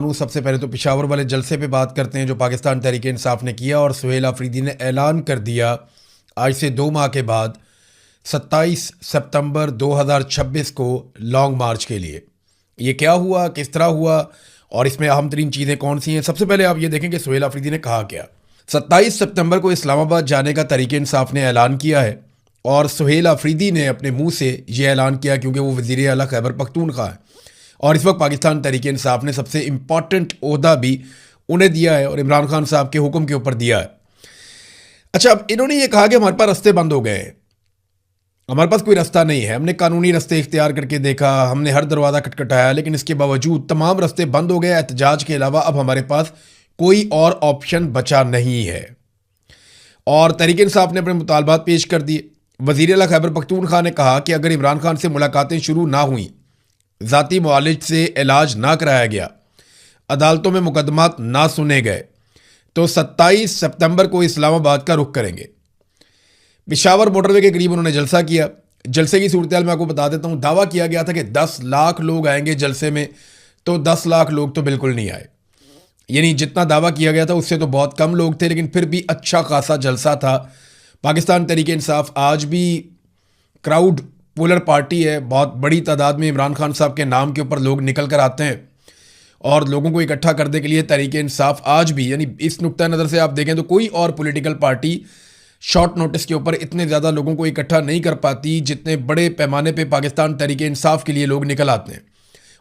सबसे पहले तो पेशावर वाले जलसे पे बात करते हैं जो पाकिस्तान तहरीक इंसाफ ने किया और सुहेल आफरीदी ने ऐलान कर दिया आज से 2 माह के बाद 27 सितंबर 2026 को लॉन्ग मार्च के लिए। ये क्या हुआ, किस तरह हुआ और इसमें अहम तरीन चीज़ें कौन सी हैं। सबसे पहले आप ये देखें कि सुहेल आफरीदी ने कहा क्या। 27 सितंबर को इस्लामाबाद जाने का तहरीक इंसाफ ने ऐलान किया है और सुहेल आफरीदी ने अपने मुंह से ये ऐलान किया क्योंकि वो वज़ीर आला खैबर पख्तूनख्वा है और इस वक्त पाकिस्तान तहरीक इंसाफ ने सबसे इम्पॉर्टेंट ओहदा भी उन्हें दिया है और इमरान खान साहब के हुक्म के ऊपर दिया है। अच्छा, अब इन्होंने ये कहा कि हमारे पास रास्ते बंद हो गए हैं, हमारे पास कोई रास्ता नहीं है, हमने कानूनी रास्ते इख्तियार करके देखा, हमने हर दरवाज़ा खटखटाया, लेकिन इसके बावजूद तमाम रास्ते बंद हो गए। एहतजाज के अलावा अब हमारे पास कोई और ऑप्शन बचा नहीं है और तहरीक इंसाफ ने अपने मुतालबात पेश कर दिए। वज़ीर आला खैबर पख्तूनख्वा ने कहा कि अगर इमरान खान से मुलाकातें शुरू ना हुई, ज़ाती मुआलिज से इलाज ना कराया गया, अदालतों में मुकदमात ना सुने गए, तो 27 सितंबर को इस्लामाबाद का रुख करेंगे। पेशावर मोटरवे के करीब उन्होंने जलसा किया। जलसे की सूरत मैं आपको बता देता हूँ। दावा किया गया था कि 10 लाख लोग आएंगे जलसे में, तो 10 लाख लोग तो बिल्कुल नहीं आए। यानी जितना दावा किया गया था उससे तो बहुत कम लोग थे, लेकिन फिर भी अच्छा खासा जलसा था। पाकिस्तान तहरीक इंसाफ आज भी क्राउड पुलर पार्टी है, बहुत बड़ी तादाद में इमरान खान साहब के नाम के ऊपर लोग निकल कर आते हैं और लोगों को इकट्ठा करने के लिए तहरीक इंसाफ आज भी, यानी इस नुक्ता नज़र से आप देखें तो कोई और पॉलिटिकल पार्टी शॉर्ट नोटिस के ऊपर इतने ज़्यादा लोगों को इकट्ठा नहीं कर पाती जितने बड़े पैमाने पे पाकिस्तान तहरीक इंसाफ के लिए लोग निकल आते हैं।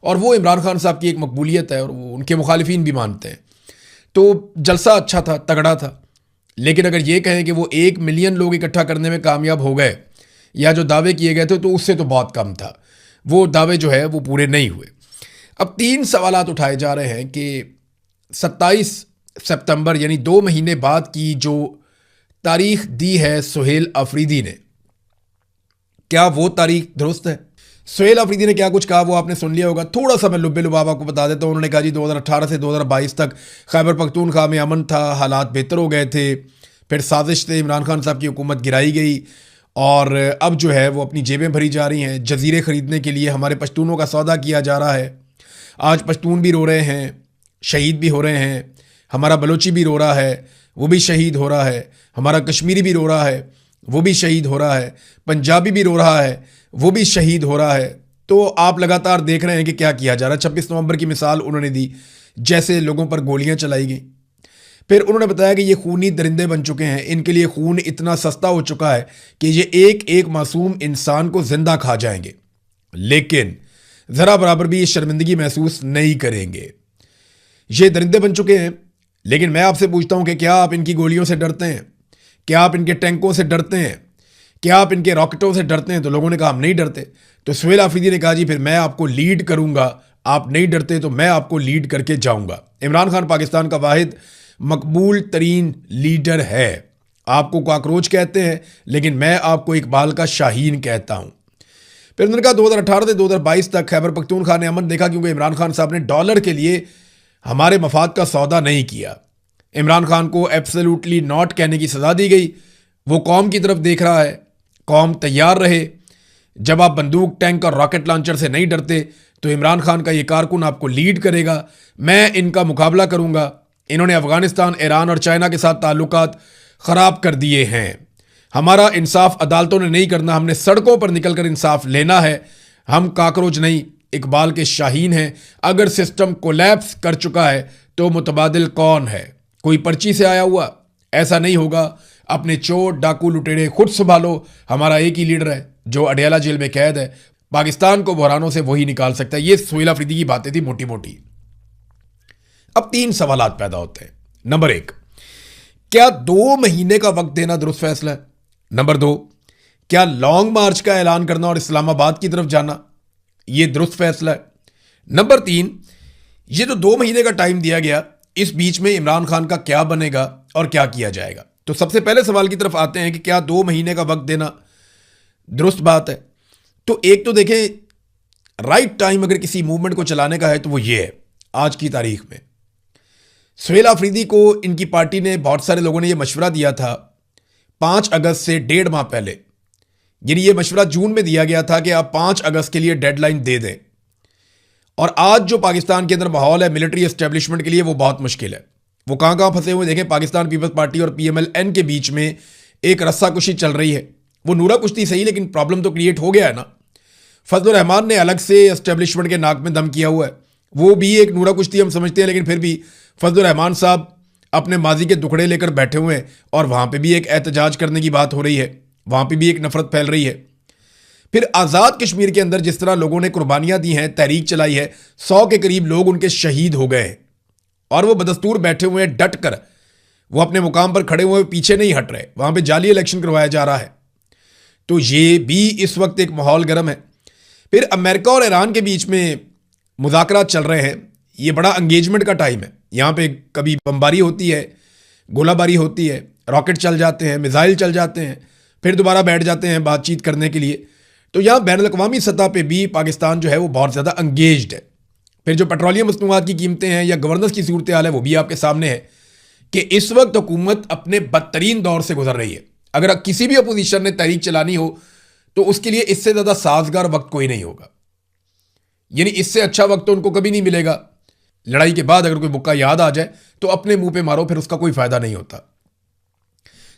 और वो इमरान खान साहब की एक मकबूलियत है और वो उनके मुखालिफिन भी मानते हैं। तो जलसा अच्छा था, तगड़ा था, लेकिन अगर ये कहें कि वो 1 मिलियन लोग इकट्ठा करने में कामयाब हो गए या जो दावे किए गए थे तो उससे तो बहुत कम था, वो दावे जो है वो पूरे नहीं हुए। अब 3 सवालात उठाए जा रहे हैं कि 27 सितंबर यानी 2 महीने बाद की जो तारीख दी है सुहेल आफरीदी ने, क्या वो तारीख दुरुस्त है? सुहेल आफरीदी ने क्या कुछ कहा वो आपने सुन लिया होगा। थोड़ा सा मैं लुब्बे लुबाब आपको बता देता हूँ। उन्होंने कहा जी 2018 से 2022 तक खैबर पख्तूनख्वा में अमन था, हालात बेहतर हो गए थे, फिर साजिश से इमरान खान साहब की हुकूमत गिराई गई और अब जो है वो अपनी जेबें भरी जा रही हैं। जजीरे ख़रीदने के लिए हमारे पश्तूनों का सौदा किया जा रहा है। आज पश्तून भी रो रहे हैं, शहीद भी हो रहे हैं, हमारा बलोची भी रो रहा है, वो भी शहीद हो रहा है, हमारा कश्मीरी भी रो रहा है, वो भी शहीद हो रहा है, पंजाबी भी रो रहा है, वो भी शहीद हो रहा है। तो आप लगातार देख रहे हैं कि क्या किया जा रहा है। 26 नवंबर की मिसाल उन्होंने दी, जैसे लोगों पर गोलियां चलाई गई। फिर उन्होंने बताया कि ये खूनी दरिंदे बन चुके हैं, इनके लिए खून इतना सस्ता हो चुका है कि ये एक एक मासूम इंसान को जिंदा खा जाएंगे, लेकिन ज़रा बराबर भी ये शर्मिंदगी महसूस नहीं करेंगे। ये दरिंदे बन चुके हैं, लेकिन मैं आपसे पूछता हूं कि क्या आप इनकी गोलियों से डरते हैं? क्या आप इनके टैंकों से डरते हैं? क्या आप इनके रॉकेटों से डरते हैं? तो लोगों ने कहा हम नहीं डरते। तो सुहेल आफरीदी ने कहा जी फिर मैं आपको लीड करूंगा, आप नहीं डरते तो मैं आपको लीड करके जाऊंगा। इमरान खान पाकिस्तान का वाहिद मकबूल तरीन लीडर है। आपको कॉकरोच कहते हैं, लेकिन मैं आपको इकबाल का शाहीन कहता हूं। फिर उन्होंने कहा 2018 से 2022 तक खैबर पख्तूनख्वा ने अमन देखा क्योंकि इमरान खान साहब ने डॉलर के लिए हमारे मफाद का सौदा नहीं किया। इमरान खान को एब्सोल्युटली नॉट कहने की सज़ा दी गई। वो कौम की तरफ देख रहा है, कौम तैयार रहे। जब आप बंदूक, टैंक और रॉकेट लॉन्चर से नहीं डरते तो इमरान खान का ये कारकुन आपको लीड करेगा, मैं इनका मुकाबला करूंगा। इन्होंने अफगानिस्तान, ईरान और चाइना के साथ ताल्लुकात ख़राब कर दिए हैं। हमारा इंसाफ अदालतों ने नहीं करना, हमने सड़कों पर निकलकर इंसाफ लेना है। हम काकरोच नहीं, इकबाल के शाहीन हैं। अगर सिस्टम कोलैप्स कर चुका है तो मुतबादिल कौन है? कोई पर्ची से आया हुआ? ऐसा नहीं होगा। अपने चोर, डाकू, लुटेरे खुद संभालो। हमारा एक ही लीडर है जो अडयाला जेल में कैद है। पाकिस्तान को बहरानों से वही निकाल सकता है। ये सुहेल आफरीदी की बातें थी मोटी मोटी। अब 3 सवालात पैदा होते हैं। नंबर 1, क्या 2 महीने का वक्त देना दुरुस्त फैसला है? नंबर 2, क्या लॉन्ग मार्च का ऐलान करना और इस्लामाबाद की तरफ जाना यह दुरुस्त फैसला है? नंबर 3, ये जो 2 महीने का टाइम दिया गया, इस बीच में इमरान खान का क्या बनेगा और क्या किया जाएगा? तो सबसे पहले सवाल की तरफ आते हैं कि क्या 2 महीने का वक्त देना दुरुस्त बात है? तो एक तो देखें, राइट टाइम अगर किसी मूवमेंट को चलाने का है तो वो ये है। आज की तारीख में सुहेल आफरीदी को इनकी पार्टी ने, बहुत सारे लोगों ने यह मशवरा दिया था 5 अगस्त से 1.5 माह पहले, यानी ये मशवरा जून में दिया गया था कि आप 5 अगस्त के लिए डेडलाइन दे दें और आज जो पाकिस्तान के अंदर माहौल है मिलिट्री एस्टेब्लिशमेंट के लिए वो बहुत मुश्किल है। वो कहाँ कहाँ फंसे हुए देखें, पाकिस्तान पीपल्स पार्टी और PMLN के बीच में एक रस्साकुशी चल रही है। वो नूरा कुश्ती सही, लेकिन प्रॉब्लम तो क्रिएट हो गया है ना। फजलुर रहमान ने अलग से एस्टेब्लिशमेंट के नाक में दम किया हुआ है, वो भी एक नूरा कुश्ती हम समझते हैं, लेकिन फिर भी फजलुर रहमान साहब अपने माजी के दुखड़े लेकर बैठे हुए हैं और वहाँ पे भी एक एहतजाज करने की बात हो रही है, वहाँ पे भी एक नफरत फैल रही है। फिर आज़ाद कश्मीर के अंदर जिस तरह लोगों ने कुर्बानियाँ दी हैं, तहरीक चलाई है, 100 के करीब लोग उनके शहीद हो गए हैं और वो बदस्तूर बैठे हुए हैं डट कर, वो अपने मुकाम पर खड़े हुए पीछे नहीं हट रहे। वहाँ पे जाली इलेक्शन करवाया जा रहा है, तो ये भी इस वक्त एक माहौल गर्म है। फिर अमेरिका और ईरान के बीच में मुज़ाकरात चल रहे हैं, ये बड़ा एंगेजमेंट का टाइम है। यहाँ पे कभी बमबारी होती है, गोलाबारी होती है, रॉकेट चल जाते हैं, मिसाइल चल जाते हैं, फिर दोबारा बैठ जाते हैं बातचीत करने के लिए। तो यहाँ बैन अल-अक़वामी सतह पे भी पाकिस्तान जो है वो बहुत ज़्यादा एंगेज्ड है। फिर जो पेट्रोलियम मसनूआत की कीमतें हैं या गवर्नेंस की सूरत हाल है वो भी आपके सामने है कि इस वक्त हुकूमत अपने बदतरीन दौर से गुजर रही है। अगर किसी भी अपोजिशन ने तहरीक चलानी हो तो उसके लिए इससे ज़्यादा साजगार वक्त कोई नहीं होगा, यानी इससे अच्छा वक्त तो उनको कभी नहीं मिलेगा। लड़ाई के बाद अगर कोई मुक्का याद आ जाए तो अपने मुंह पे मारो, फिर उसका कोई फायदा नहीं होता।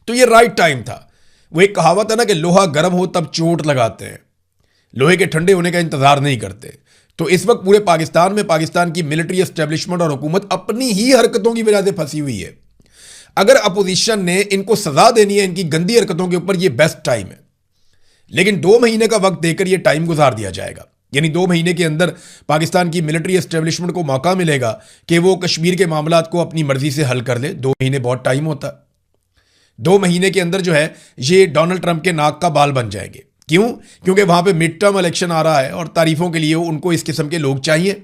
तो ये राइट टाइम था। वो एक कहावत है ना कि लोहा गर्म हो तब चोट लगाते हैं, लोहे के ठंडे होने का इंतजार नहीं करते। तो इस वक्त पूरे पाकिस्तान में पाकिस्तान की मिलिट्री एस्टेब्लिशमेंट और हुकूमत अपनी ही हरकतों की वजह से फंसी हुई है। अगर अपोजिशन ने इनको सजा देनी है इनकी गंदी हरकतों के ऊपर, ये बेस्ट टाइम है, लेकिन 2 महीने का वक्त देकर यह टाइम गुजार दिया जाएगा। यानी 2 महीने के अंदर पाकिस्तान की मिलिट्री एस्टेब्लिशमेंट को मौका मिलेगा कि वो कश्मीर के मामलात को अपनी मर्जी से हल कर ले। 2 महीने बहुत टाइम होता है। 2 महीने के अंदर जो है ये डोनाल्ड ट्रंप के नाक का बाल बन जाएंगे। क्यों? क्योंकि वहां पे मिड टर्म इलेक्शन आ रहा है और तारीफों के लिए उनको इस किस्म के लोग चाहिए।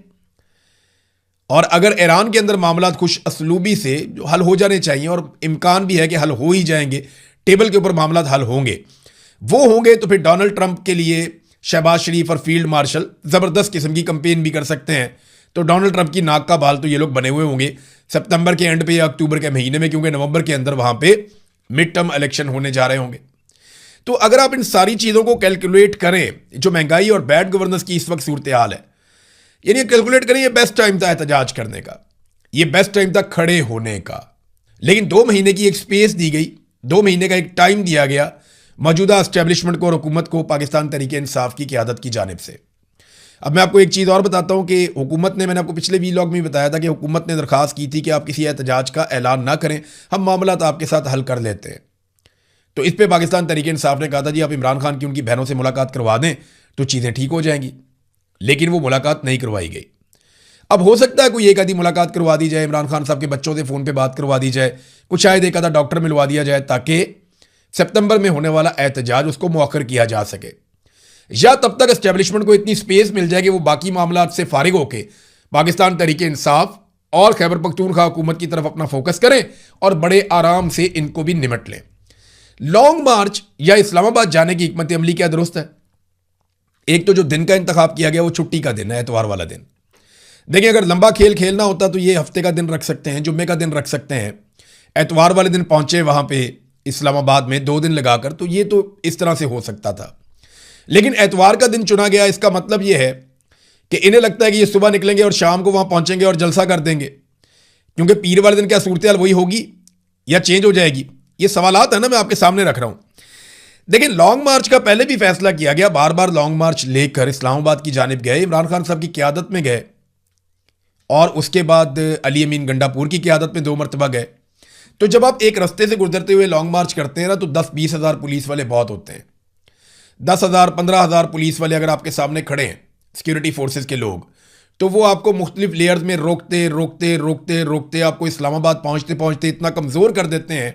और अगर ईरान के अंदर मामलात खुश असलूबी से जो हल हो जाने चाहिए, और इम्कान भी है कि हल हो ही जाएंगे, टेबल के ऊपर मामलात हल होंगे, वो होंगे, तो फिर डोनाल्ड ट्रंप के लिए शहबाज शरीफ और फील्ड मार्शल ज़बरदस्त किस्म की कंपेन भी कर सकते हैं। तो डोनाल्ड ट्रंप की नाक का बाल तो ये लोग बने हुए होंगे सितंबर के एंड पे या अक्टूबर के महीने में, क्योंकि नवंबर के अंदर वहां पे मिड टर्म इलेक्शन होने जा रहे होंगे। तो अगर आप इन सारी चीज़ों को कैलकुलेट करें, जो महंगाई और बैड गवर्नेंस की इस वक्त सूरत हाल है, यानी कैलकुलेट करें, ये बेस्ट टाइम था एहतजाज करने का, ये बेस्ट टाइम था खड़े होने का। लेकिन 2 महीने की एक स्पेस दी गई, 2 महीने का एक टाइम दिया गया मौजूदा एस्टेब्लिशमेंट को और हुकूमत को पाकिस्तान तहरीके इंसाफ की क़यादत की जानिब से। अब मैं आपको एक चीज़ और बताता हूँ कि हुकूमत ने, मैंने आपको पिछले वीलॉग में बताया था कि हुकूमत ने दरख्वास्त की थी कि आप किसी एहतजाज का ऐलान ना करें, हम मामलात आपके साथ हल कर लेते हैं। तो इस पर पाकिस्तान तहरीके इंसाफ ने कहा था जी आप इमरान खान की उनकी बहनों से मुलाकात करवा दें तो चीज़ें ठीक हो जाएंगी, लेकिन वो मुलाकात नहीं करवाई गई। अब हो सकता है कोई एक आधी मुलाकात करवा दी जाए, इमरान खान साहब के बच्चों से फ़ोन पे बात करवा दी जाए, कुछ शायद एक आधा डॉक्टर मिलवा दिया जाए ताकि सितंबर में होने वाला एहतजाज उसको मुअख्खर किया जा सके, या तब तक एस्टेब्लिशमेंट को इतनी स्पेस मिल जाए कि वो बाकी मामलात से फारिग होकर पाकिस्तान तहरीके इंसाफ और खैबर पख्तूनख्वा हुकूमत की तरफ अपना फोकस करें और बड़े आराम से इनको भी निमट लें। लॉन्ग मार्च या इस्लामाबाद जाने की हिकमत अमली क्या दुरुस्त है? एक तो जो दिन का इंतखाब किया गया वो छुट्टी का दिन है, एतवार वाला दिन। देखिए, अगर लंबा खेल खेलना होता तो ये हफ्ते का दिन रख सकते हैं, जुम्मे का दिन रख सकते हैं, एतवार वाले दिन पहुंचे वहां पे इस्लामाबाद में 2 दिन लगाकर, तो ये तो इस तरह से हो सकता था। लेकिन एतवार का दिन चुना गया, इसका मतलब ये है कि इन्हें लगता है कि ये सुबह निकलेंगे और शाम को वहां पहुंचेंगे और जलसा कर देंगे, क्योंकि पीर वाले दिन क्या सूरत हाल वही होगी या चेंज हो जाएगी? ये सवालात है ना, मैं आपके सामने रख रहा हूं। देखिए, लॉन्ग मार्च का पहले भी फैसला किया गया, बार बार लॉन्ग मार्च लेकर इस्लामाबाद की जानिब गए, इमरान खान साहब की क़यादत में गए, और उसके बाद अली अमीन गंडापुर की क़यादत में 2 मरतबा गए। तो जब आप एक रास्ते से गुजरते हुए लॉन्ग मार्च करते हैं ना, तो 10-20 हज़ार पुलिस वाले बहुत होते हैं। 10,000 15,000 पुलिस वाले अगर आपके सामने खड़े हैं, सिक्योरिटी फोर्सेस के लोग, तो वो आपको मुख्तलिफ लेयर्स में रोकते रोकते रोकते रोकते आपको इस्लामाबाद पहुंचते पहुंचते इतना कमज़ोर कर देते हैं,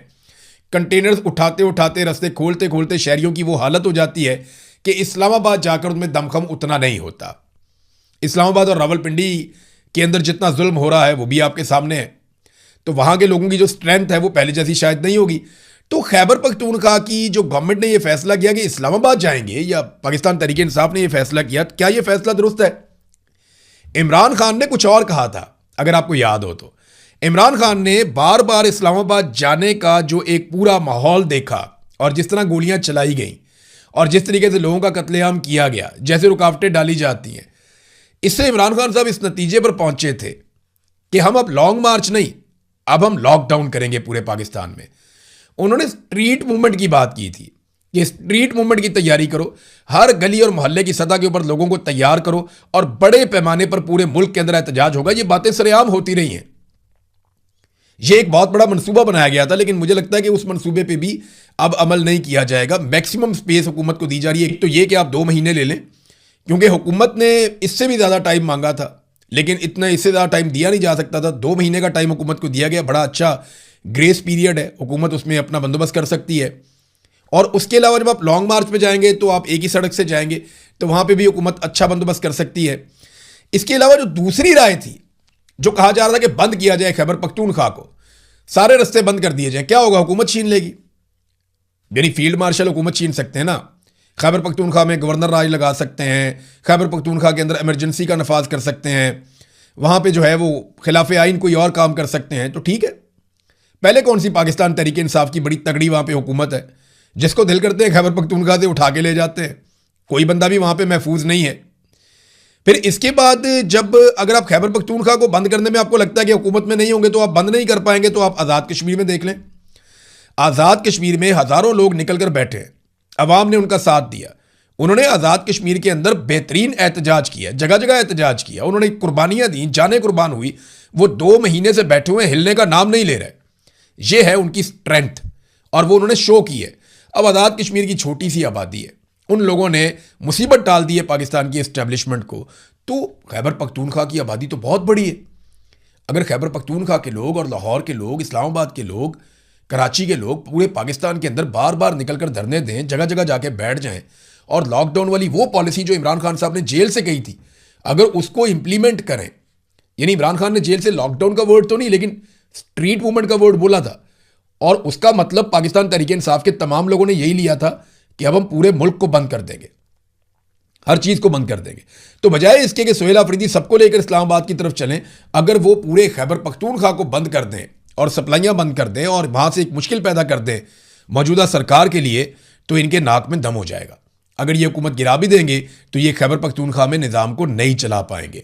कंटेनर्स उठाते उठाते, रास्ते खोलते खोलते शहरियों की वो हालत हो जाती है कि इस्लामाबाद जाकर उनमें दमखम उतना नहीं होता। इस्लामाबाद और रावलपिंडी के अंदर जितना जुल्म हो रहा है वो भी आपके सामने है, तो वहाँ के लोगों की जो स्ट्रेंथ है वो पहले जैसी शायद नहीं होगी। तो खैबर पख्तूनख्वा की जो गवर्नमेंट ने ये फैसला किया कि इस्लामाबाद जाएंगे, या पाकिस्तान तहरीके इंसाफ ने ये फैसला किया, क्या ये फैसला दुरुस्त है? इमरान खान ने कुछ और कहा था, अगर आपको याद हो तो। इमरान खान ने बार बार इस्लामाबाद जाने का जो एक पूरा माहौल देखा और जिस तरह गोलियां चलाई गई और जिस तरीके से लोगों का कत्लेआम किया गया, जैसे रुकावटें डाली जाती हैं, इससे इमरान खान साहब इस नतीजे पर पहुंचे थे कि हम अब लॉन्ग मार्च नहीं, अब हम लॉकडाउन करेंगे पूरे पाकिस्तान में। उन्होंने स्ट्रीट मूवमेंट की बात की थी कि स्ट्रीट मूवमेंट की तैयारी करो, हर गली और मोहल्ले की सतह के ऊपर लोगों को तैयार करो और बड़े पैमाने पर पूरे मुल्क के अंदर एहतजाज होगा। ये बातें सरेआम होती रही हैं। ये एक बहुत बड़ा मंसूबा बनाया गया था, लेकिन मुझे लगता है कि उस मंसूबे पे भी अब अमल नहीं किया जाएगा। मैक्सिमम स्पेस हुकूमत को दी जा रही है। एक तो ये कि आप 2 महीने ले लें, क्योंकि हुकूमत ने इससे भी ज़्यादा टाइम मांगा था, लेकिन इतना इससे ज़्यादा टाइम दिया नहीं जा सकता था। 2 महीने का टाइम हुकूमत को दिया गया, बड़ा अच्छा ग्रेस पीरियड है, हुकूमत उसमें अपना बंदोबस्त कर सकती है। और उसके अलावा जब आप लॉन्ग मार्च पे जाएंगे तो आप एक ही सड़क से जाएंगे, तो वहाँ पे भी हुकूमत अच्छा बंदोबस्त कर सकती है। इसके अलावा जो दूसरी राय थी, जो कहा जा रहा था कि बंद किया जाए खैबर पख्तूनख्वा को, सारे रास्ते बंद कर दिए जाए, क्या होगा? हुकूमत छीन लेगी। यानी फील्ड मार्शल हुकूमत छीन सकते हैं ना। खैबर पख्तूनख्वा में गवर्नर राज लगा सकते हैं, खैबर पख्तूनख्वा के अंदर इमरजेंसी का नफाज कर सकते हैं, वहाँ पे जो है वो खिलाफ आइन कोई और काम कर सकते हैं, तो ठीक है। पहले कौन सी पाकिस्तान तहरीक इंसाफ की बड़ी तगड़ी वहाँ पे हुकूमत है, जिसको दिल करते हैं खैबर पख्तूनख्वा से उठा के ले जाते हैं। कोई बंदा भी वहाँ पे महफूज नहीं है। फिर इसके बाद जब अगर आप खैबर पख्तूनख्वा को बंद करने में आपको लगता है कि हुकूमत में नहीं होंगे तो आप बंद नहीं कर पाएंगे, तो आप आज़ाद कश्मीर में देख लें। आज़ाद कश्मीर में हज़ारों लोग निकल कर बैठे हैं, अवाम ने उनका साथ दिया। उन्होंने आज़ाद कश्मीर के अंदर बेहतरीन एहतजाज किया, जगह जगह एहतजाज किया, उन्होंने कुर्बानियाँ दी, जानें कुर्बान हुई। वो 2 महीने से बैठे हुए हिलने का नाम नहीं ले रहे। ये है उनकी स्ट्रेंथ, और वो उन्होंने शो की है। अब आज़ाद कश्मीर की छोटी सी आबादी है, उन लोगों ने मुसीबत डाल दी है पाकिस्तान की एस्टेब्लिशमेंट को। तो खैबर पख्तूनख्वा की आबादी तो बहुत बड़ी है। अगर खैबर पख्तूनख्वा के लोग और लाहौर के लोग, इस्लामाबाद के लोग, कराची के लोग पूरे पाकिस्तान के अंदर बार बार निकल कर धरने दें, जगह जगह जाके बैठ जाएं, और लॉकडाउन वाली वो पॉलिसी जो इमरान खान साहब ने जेल से कही थी, अगर उसको इंप्लीमेंट करें, यानी इमरान खान ने जेल से लॉकडाउन का वर्ड तो नहीं, लेकिन स्ट्रीट मूवमेंट का वर्ड बोला था, और उसका मतलब पाकिस्तान तहरीक इंसाफ के तमाम लोगों ने यही लिया था कि अब हम पूरे मुल्क को बंद कर देंगे, हर चीज़ को बंद कर देंगे। तो बजाय इसके कि सुहेल आफरीदी सबको लेकर इस्लामाबाद की तरफ चलें, अगर वो पूरे खैबर पख्तूनख्वा को बंद कर दें और सप्लाइयाँ बंद कर दें और वहाँ से एक मुश्किल पैदा कर दें मौजूदा सरकार के लिए, तो इनके नाक में दम हो जाएगा। अगर ये हुकूमत गिरा भी देंगे तो ये खैबर पख्तूनख्वा में निज़ाम को नहीं चला पाएंगे।